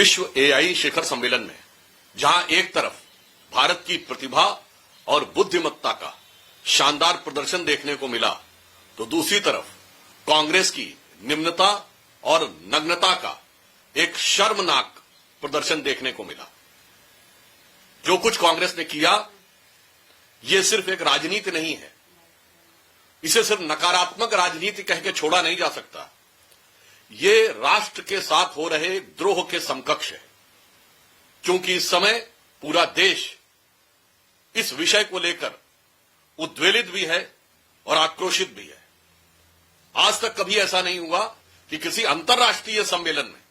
विश्व एआई शिखर सम्मेलन में जहां एक तरफ भारत की प्रतिभा और बुद्धिमत्ता का शानदार प्रदर्शन देखने को मिला, तो दूसरी तरफ कांग्रेस की निम्नता और नग्नता का एक शर्मनाक प्रदर्शन देखने को मिला। जो कुछ कांग्रेस ने किया, यह सिर्फ एक राजनीति नहीं है। इसे सिर्फ नकारात्मक राजनीति कह के छोड़ा नहीं जा सकता। ये राष्ट्र के साथ हो रहे द्रोह के समकक्ष है, क्योंकि इस समय पूरा देश इस विषय को लेकर उद्वेलित भी है और आक्रोशित भी है। आज तक कभी ऐसा नहीं हुआ कि किसी अंतर्राष्ट्रीय सम्मेलन में,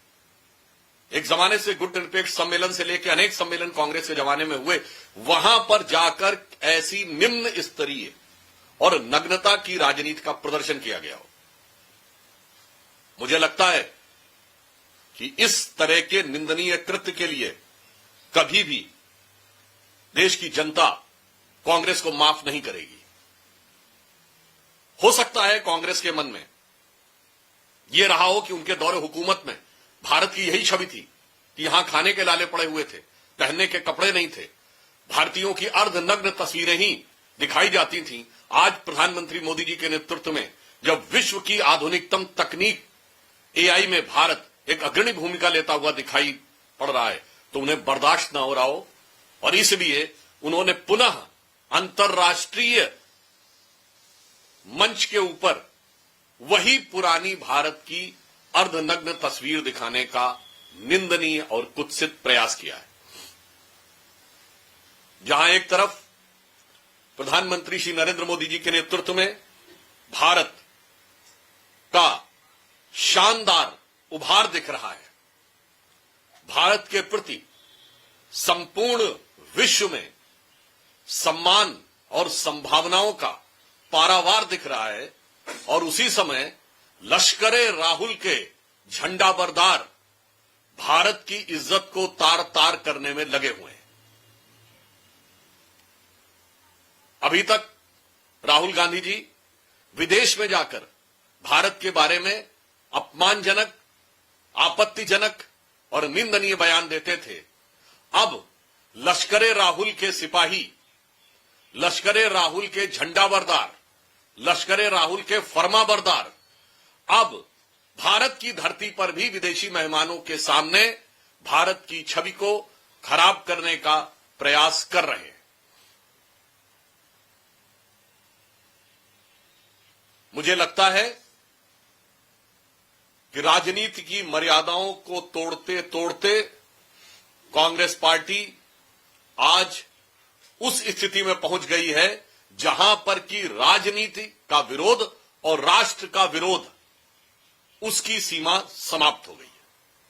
एक जमाने से गुटनिरपेक्ष सम्मेलन से लेकर अनेक सम्मेलन कांग्रेस के जमाने में हुए, वहां पर जाकर ऐसी निम्न स्तरीय और नग्नता की राजनीति का प्रदर्शन किया गया हो। मुझे लगता है कि इस तरह के निंदनीय कृत्य के लिए कभी भी देश की जनता कांग्रेस को माफ नहीं करेगी। हो सकता है कांग्रेस के मन में यह रहा हो कि उनके दौरे हुकूमत में भारत की यही छवि थी कि यहां खाने के लाले पड़े हुए थे, पहनने के कपड़े नहीं थे, भारतीयों की अर्धनग्न तस्वीरें ही दिखाई जाती थीं। आज प्रधानमंत्री मोदी जी के नेतृत्व में जब विश्व की आधुनिकतम तकनीक एआई में भारत एक अग्रणी भूमिका लेता हुआ दिखाई पड़ रहा है, तो उन्हें बर्दाश्त न हो रहा हो, और इसलिए उन्होंने पुनः अंतर्राष्ट्रीय मंच के ऊपर वही पुरानी भारत की अर्धनग्न तस्वीर दिखाने का निंदनीय और कुत्सित प्रयास किया है। जहां एक तरफ प्रधानमंत्री श्री नरेंद्र मोदी जी के नेतृत्व में भारत का शानदार उभार दिख रहा है, भारत के प्रति संपूर्ण विश्व में सम्मान और संभावनाओं का पारावार दिख रहा है, और उसी समय लश्करे राहुल के झंडाबरदार भारत की इज्जत को तार तार करने में लगे हुए हैं। अभी तक राहुल गांधी जी विदेश में जाकर भारत के बारे में अपमानजनक, आपत्तिजनक और निंदनीय बयान देते थे। अब लश्करे राहुल के सिपाही, लश्करे राहुल के झंडाबरदार, लश्करे राहुल के फरमाबरदार अब भारत की धरती पर भी विदेशी मेहमानों के सामने भारत की छवि को खराब करने का प्रयास कर रहे हैं। मुझे लगता है कि राजनीति की मर्यादाओं को तोड़ते तोड़ते कांग्रेस पार्टी आज उस स्थिति में पहुंच गई है जहां पर कि राजनीति का विरोध और राष्ट्र का विरोध, उसकी सीमा समाप्त हो गई।